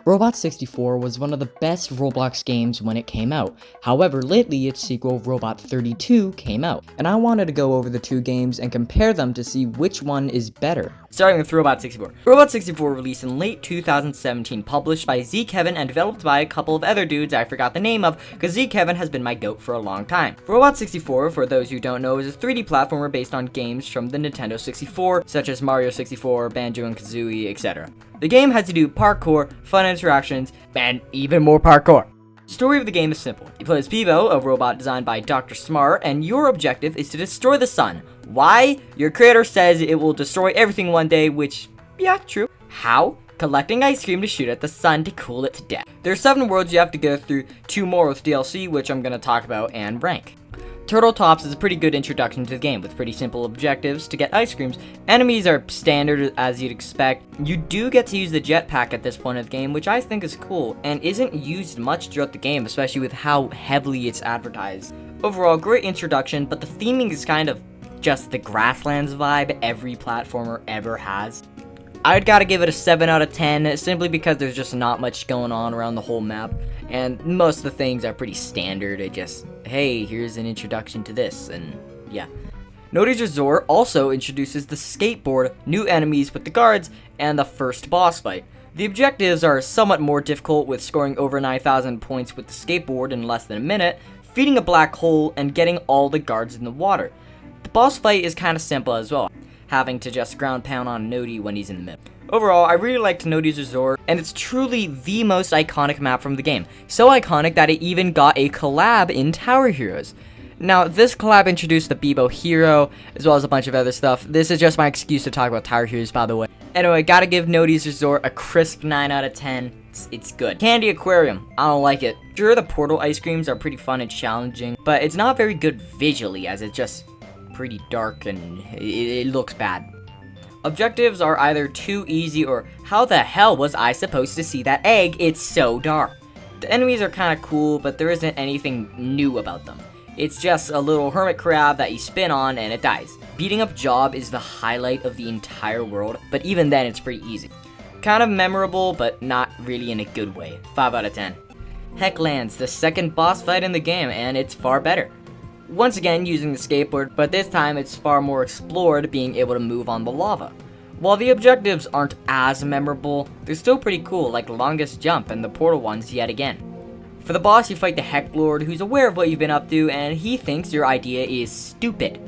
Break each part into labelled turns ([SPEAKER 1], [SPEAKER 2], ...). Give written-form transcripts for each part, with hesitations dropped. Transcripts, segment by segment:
[SPEAKER 1] Robot 64 was one of the best Roblox games when it came out. However, lately its sequel Robot 32 came out, and I wanted to go over the two games and compare them to see which one is better.
[SPEAKER 2] Starting with Robot 64. Robot 64 released in late 2017, published by Z Kevin and developed by a couple of other dudes I forgot the name of, because Z Kevin has been my goat for a long time. Robot 64, for those who don't know, is a 3D platformer based on games from the Nintendo 64, such as Mario 64, Banjo and Kazooie, etc. The game has to do parkour, fun interactions, and even more parkour. The story of the game is simple. You play as Bebo, a robot designed by Dr. Smart, and your objective is to destroy the sun. Why? Your creator says it will destroy everything one day, which, yeah, true. How? Collecting ice cream to shoot at the sun to cool it to death. There are 7 worlds you have to go through, 2 more with DLC, which I'm going to talk about, and rank. Turtle Tops is a pretty good introduction to the game, with pretty simple objectives to get ice creams. Enemies are standard as you'd expect. You do get to use the jetpack at this point of the game, which I think is cool, and isn't used much throughout the game, especially with how heavily it's advertised. Overall, great introduction, but the theming is kind of just the Grasslands vibe every platformer ever has. I'd gotta give it a 7 out of 10, simply because there's just not much going on around the whole map, and most of the things are pretty standard. It just, hey, here's an introduction to this, and yeah. Nodi's Resort also introduces the skateboard, new enemies with the guards, and the first boss fight. The objectives are somewhat more difficult, with scoring over 9,000 points with the skateboard in less than a minute, feeding a black hole, and getting all the guards in the water. The boss fight is kind of simple as well, having to just ground pound on Nodi when he's in the middle. Overall, I really liked Nodi's Resort, and it's truly the most iconic map from the game. So iconic that it even got a collab in Tower Heroes. Now, this collab introduced the Bebo hero, as well as a bunch of other stuff. This is just my excuse to talk about Tower Heroes, by the way. Anyway, gotta give Nodi's Resort a crisp 9 out of 10. It's good. Candy Aquarium, I don't like it. Sure, the portal ice creams are pretty fun and challenging, but it's not very good visually, as it's just pretty dark and it looks bad. Objectives are either too easy or how the hell was I supposed to see that egg? It's so dark. The enemies are kind of cool, but there isn't anything new about them. It's just a little hermit crab that you spin on and it dies. Beating up Job is the highlight of the entire world, but even then it's pretty easy. Kind of memorable, but not really in a good way. 5 out of 10. Hecklands, the second boss fight in the game, and it's far better. Once again using the skateboard, but this time it's far more explored, being able to move on the lava. While the objectives aren't as memorable, they're still pretty cool, like the longest jump and the portal ones yet again. For the boss, you fight the Heck Lord, who's aware of what you've been up to, and he thinks your idea is stupid.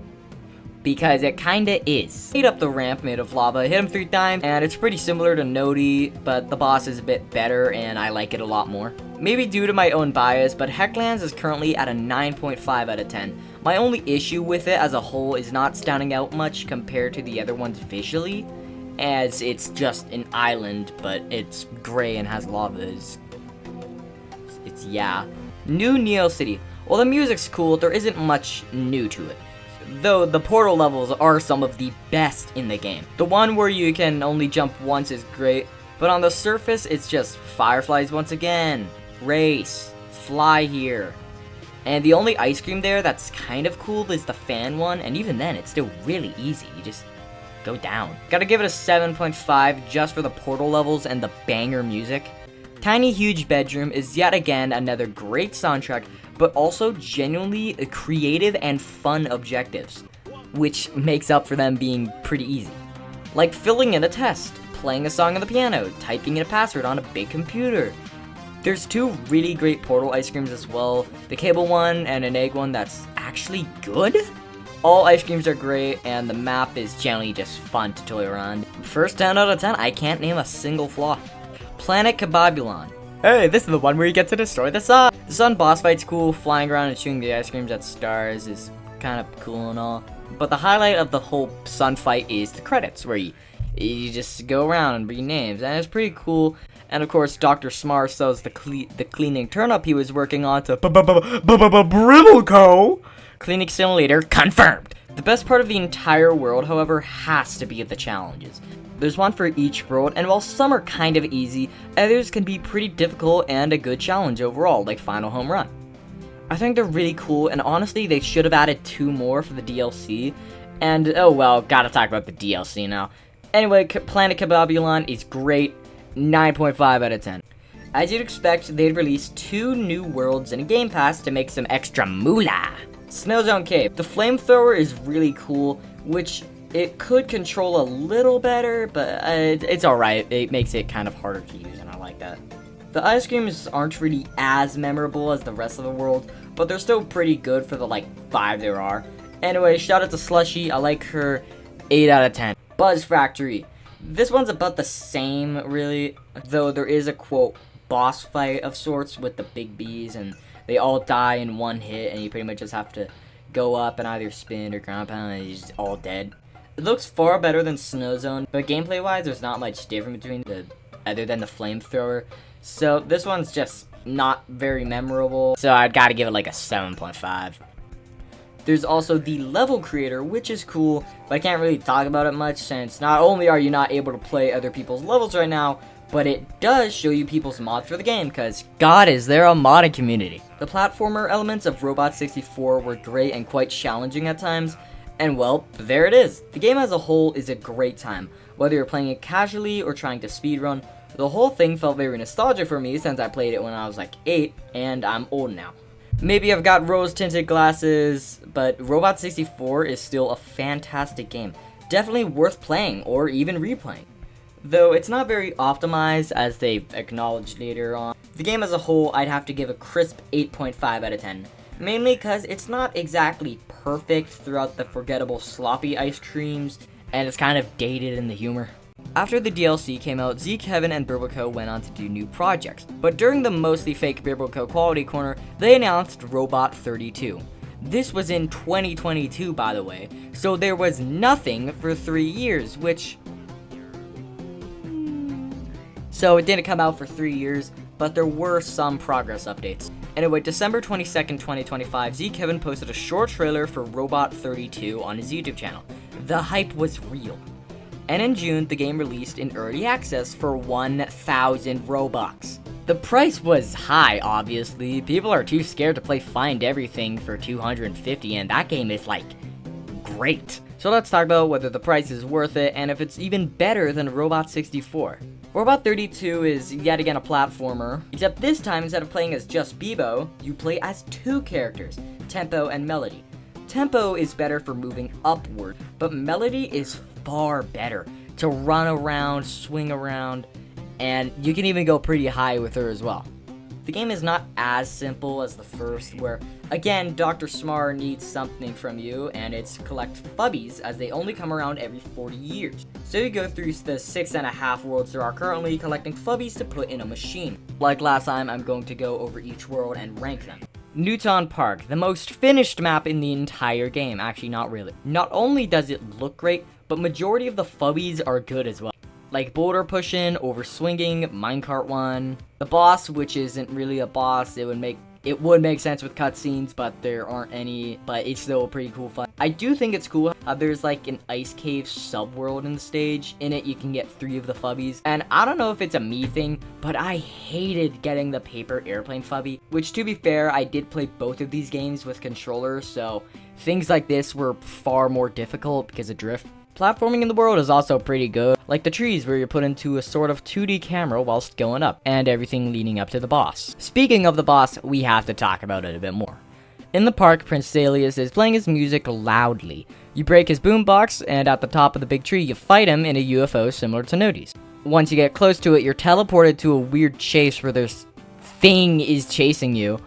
[SPEAKER 2] Because it kinda is. Beat up the ramp made of lava, hit him 3 times, and it's pretty similar to Nodi, but the boss is a bit better and I like it a lot more. Maybe due to my own bias, but Hecklands is currently at a 9.5 out of 10. My only issue with it as a whole is not standing out much compared to the other ones visually, as it's just an island, but it's gray and has lava. It's yeah. New Neo City. While the music's cool, there isn't much new to it. Though the portal levels are some of the best in the game. The one where you can only jump once is great, but on the surface it's just fireflies once again. Race. Fly here. And the only ice cream there that's kind of cool is the fan one, and even then it's still really easy. You just go down. Gotta give it a 7.5 just for the portal levels and the banger music. Tiny Huge Bedroom is yet again another great soundtrack, but also genuinely creative and fun objectives, which makes up for them being pretty easy. Like filling in a test, playing a song on the piano, typing in a password on a big computer. There's 2 really great portal ice creams as well, the cable one and an egg one that's actually good. All ice creams are great, and the map is generally just fun to toy around. First 10 out of 10, I can't name a single flaw. Planet Kababulon. Hey, this is the one where you get to destroy the sun. The sun boss fight's cool, flying around and shooting the ice creams at stars is kind of cool and all. But the highlight of the whole sun fight is the credits, where you just go around and read names, and it's pretty cool. And of course, Dr. Smart sells the cleaning turnip he was working on to Bribbleco. Cleaning simulator confirmed. The best part of the entire world, however, has to be the challenges. There's one for each world, and while some are kind of easy, others can be pretty difficult and a good challenge overall, like Final Home Run. I think they're really cool, and honestly, they should have added 2 more for the DLC. And, oh well, gotta talk about the DLC now. Anyway, Planet Kababulon is great, 9.5 out of 10. As you'd expect, they'd release 2 new worlds in a Game Pass to make some extra moolah. Snowzone Cave. The flamethrower is really cool, which it could control a little better, but it's alright. It makes it kind of harder to use, and I like that. The ice creams aren't really as memorable as the rest of the world, but they're still pretty good for the, 5 there are. Anyway, shout out to Slushy. I like her 8 out of 10. Buzz Factory. This one's about the same, really, though there is a, quote, boss fight of sorts with the big bees, and they all die in one hit, and you pretty much just have to go up and either spin or ground pound, and you're just all dead. It looks far better than Snowzone, but gameplay-wise, there's not much different between the other than the flamethrower. So this one's just not very memorable. So I'd gotta give it like a 7.5. There's also the level creator, which is cool, but I can't really talk about it much since not only are you not able to play other people's levels right now, but it does show you people's mods for the game, because God, is there a modding community. The platformer elements of Robot 64 were great and quite challenging at times, and well, there it is. The game as a whole is a great time. Whether you're playing it casually or trying to speedrun, the whole thing felt very nostalgic for me since I played it when I was like 8, and I'm old now. Maybe I've got rose-tinted glasses, but Robot 64 is still a fantastic game. Definitely worth playing or even replaying. Though it's not very optimized, as they've acknowledged later on. The game as a whole, I'd have to give a crisp 8.5 out of 10. Mainly because it's not exactly perfect throughout the forgettable sloppy ice creams, and it's kind of dated in the humor. After the DLC came out, Zeke, Kevin, and Birboco went on to do new projects. But during the mostly fake Birboco Quality Corner, they announced Robot 32. This was in 2022, by the way, so there was nothing for 3 years, which... So it didn't come out for 3 years, but there were some progress updates. Anyway, December 22nd, 2025, Zeke Kevin posted a short trailer for Robot 32 on his YouTube channel. The hype was real. And in June, the game released in early access for 1,000 Robux. The price was high, obviously. People are too scared to play Find Everything for 250, and that game is, great. So let's talk about whether the price is worth it, and if it's even better than Robot 64. Robot 32 is yet again a platformer, except this time, instead of playing as just Bebo, you play as 2 characters, Tempo and Melody. Tempo is better for moving upward, but Melody is far better to run around, swing around, and you can even go pretty high with her as well. The game is not as simple as the first, where, again, Dr. Smar needs something from you, and it's collect Fubbies, as they only come around every 40 years. So you go through the 6.5 worlds there are currently, collecting Fubbies to put in a machine. Like last time, I'm going to go over each world and rank them. Newton Park, the most finished map in the entire game. Actually, not really. Not only does it look great, but majority of the Fubbies are good as well. Like boulder pushing, over swinging, minecart one. The boss, which isn't really a boss, it would make sense with cutscenes, but there aren't any, but it's still a pretty cool fight. I do think it's cool how there's like an ice cave subworld in the stage. In it, you can get 3 of the Fubbies, and I don't know if it's a me thing, but I hated getting the paper airplane Fubby, which to be fair, I did play both of these games with controllers, so things like this were far more difficult because of drift. Platforming in the world is also pretty good, like the trees where you're put into a sort of 2D camera whilst going up, and everything leading up to the boss. Speaking of the boss, we have to talk about it a bit more. In the park, Prince Salius is playing his music loudly. You break his boombox, and at the top of the big tree, you fight him in a UFO similar to Nodi's. Once you get close to it, you're teleported to a weird chase where this thing is chasing you.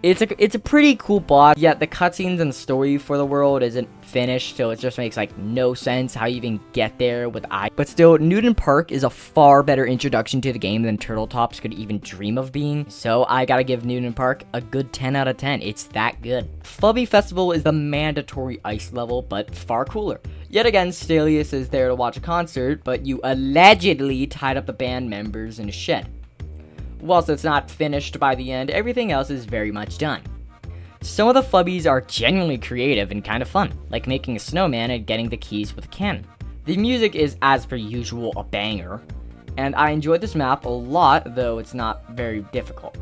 [SPEAKER 2] It's a pretty cool boss, yet the cutscenes and story for the world isn't finished, so it just makes no sense how you even get there with But still, Newton Park is a far better introduction to the game than Turtletops could even dream of being, so I gotta give Newton Park a good 10 out of 10. It's that good. Fubby Festival is the mandatory ice level, but far cooler. Yet again, Stelius is there to watch a concert, but you allegedly tied up the band members in a shed. Whilst it's not finished by the end, everything else is very much done. Some of the Fubbies are genuinely creative and kind of fun, like making a snowman and getting the keys with a cannon. The music is, as per usual, a banger, and I enjoyed this map a lot, though it's not very difficult.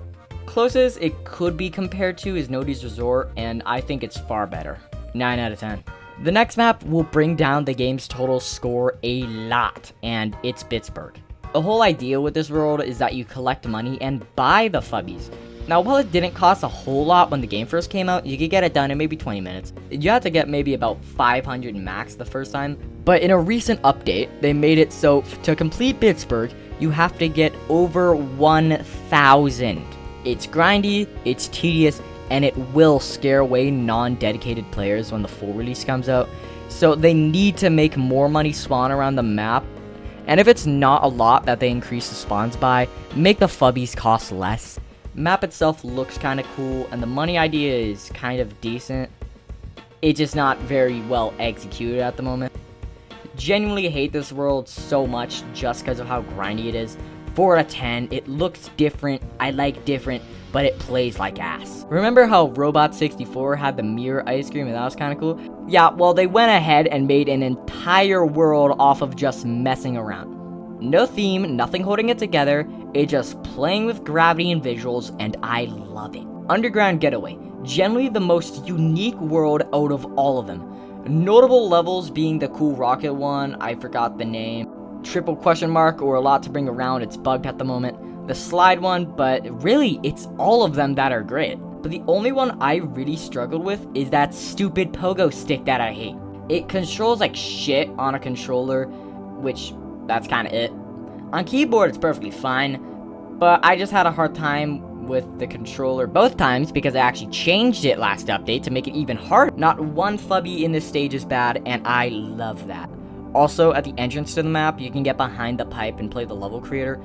[SPEAKER 2] Closest it could be compared to is Nodi's Resort, and I think it's far better. 9 out of 10. The next map will bring down the game's total score a lot, and it's Pittsburgh. The whole idea with this world is that you collect money and buy the fubbies. Now, while it didn't cost a whole lot when the game first came out, you could get it done in maybe 20 minutes. You had to get maybe about 500 max the first time. But in a recent update, they made it so to complete Pittsburgh, you have to get over 1,000. It's grindy, it's tedious, and it will scare away non-dedicated players when the full release comes out. So they need to make more money spawn around the map. And if it's not a lot that they increase the spawns by, make the fubbies cost less. Map itself looks kind of cool, and the money idea is kind of decent. It's just not very well executed at the moment. Genuinely hate this world so much just because of how grindy it is. 4 out of 10, it looks different, I like different, but it plays like ass. Remember how Robot 64 had the mirror ice cream and that was kind of cool? Yeah, well, they went ahead and made an entire world off of just messing around. No theme, nothing holding it together, it's just playing with gravity and visuals, and I love it. Underground Getaway, generally the most unique world out of all of them. Notable levels being the cool rocket one, I forgot the name, triple question mark or a lot to bring around, it's bugged at the moment, the slide one, but really it's all of them that are great. But the only one I really struggled with is that stupid pogo stick that I hate. It controls like shit on a controller, which that's kind of it. On keyboard, it's perfectly fine, but I just had a hard time with the controller both times because I actually changed it last update to make it even harder. Not one fubby in this stage is bad, and I love that. Also, at the entrance to the map, you can get behind the pipe and play the level creator.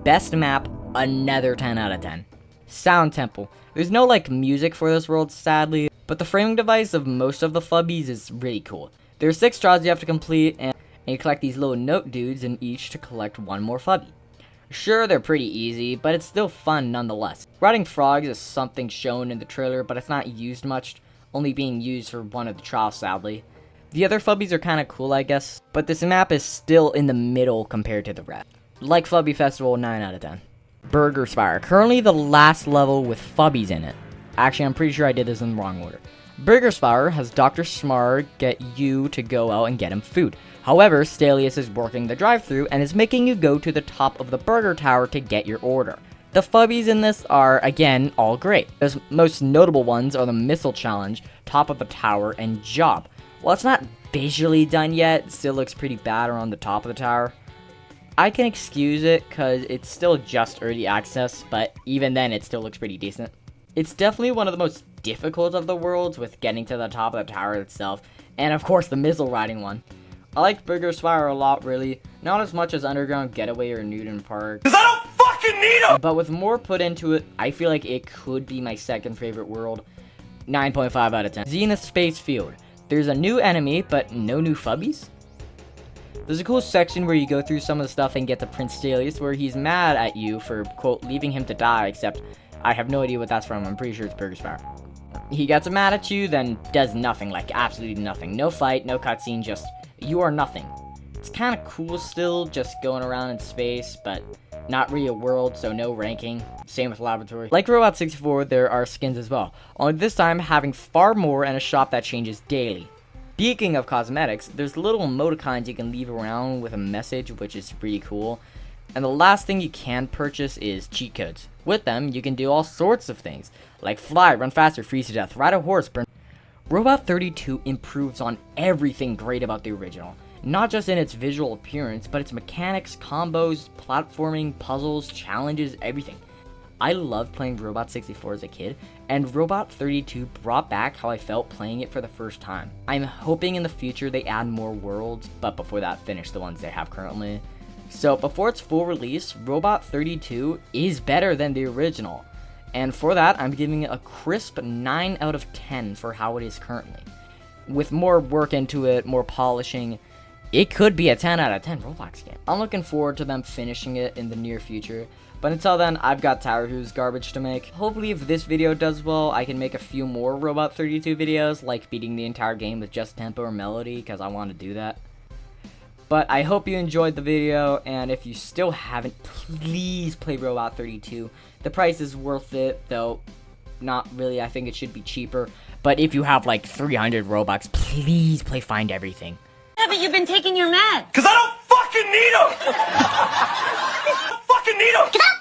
[SPEAKER 2] Best map, another 10 out of 10. Sound Temple. There's no like music for this world, sadly, but the framing device of most of the fubbies is really cool. There are 6 straws you have to complete, and you collect these little note dudes in each to collect one more fubby. Sure, they're pretty easy, but it's still fun nonetheless. Riding frogs is something shown in the trailer, but it's not used much, only being used for one of the trials, sadly. The other fubbies are kind of cool, I guess, but this map is still in the middle compared to the rest. Like Fubby Festival, 9 out of 10. Burger Spire, currently the last level with fubbies in it. Actually, I'm pretty sure I did this in the wrong order. Burger Spire has Dr. Smart get you to go out and get him food. However, Stelius is working the drive-thru and is making you go to the top of the burger tower to get your order. The fubbies in this are, again, all great. The most notable ones are the Missile Challenge, Top of the Tower, and Job. While it's not visually done yet, it still looks pretty bad around the top of the tower. I can excuse it because it's still just early access, but even then it still looks pretty decent. It's definitely one of the most difficult of the worlds with getting to the top of the tower itself, and of course the missile riding one. I like Burger Spire a lot, really. Not as much as Underground Getaway or Newton Park. Cause I don't fucking need them! But with more put into it, I feel like it could be my second favorite world. 9.5 out of 10. Zenith Space Field. There's a new enemy, but no new fubbies? There's a cool section where you go through some of the stuff and get to Prince Stelius, where he's mad at you for, quote, leaving him to die, except I have no idea what that's from. I'm pretty sure it's Burger Spire. He gets mad at you, then does nothing, like absolutely nothing. No fight, no cutscene, just you are nothing. It's kind of cool still, just going around in space, but not really a world, so no ranking. Same with Laboratory. Like Robot 64, there are skins as well, only this time having far more and a shop that changes daily. Speaking of cosmetics, there's little emoticons you can leave around with a message, which is pretty cool. And the last thing you can purchase is cheat codes. With them, you can do all sorts of things, like fly, run faster, freeze to death, ride a horse, burn. Robot 32 improves on everything great about the original. Not just in its visual appearance, but its mechanics, combos, platforming, puzzles, challenges, everything. I loved playing Robot 64 as a kid, and Robot 32 brought back how I felt playing it for the first time. I'm hoping in the future they add more worlds, but before that, finish the ones they have currently. So before its full release, Robot 32 is better than the original. And for that, I'm giving it a crisp 9 out of 10 for how it is currently. With more work into it, more polishing, it could be a 10 out of 10 Roblox game. I'm looking forward to them finishing it in the near future. But until then, I've got Tower Who's garbage to make. Hopefully if this video does well, I can make a few more Robot 32 videos, like beating the entire game with just tempo or melody, because I want to do that. But I hope you enjoyed the video, and if you still haven't, please play Robot 32. The price is worth it, though not really. I think it should be cheaper. But if you have like 300 Robux, please play Find Everything.
[SPEAKER 3] Yeah, but you've been taking your meds.
[SPEAKER 4] Cause I don't fucking
[SPEAKER 3] fucking need him! I fucking need him!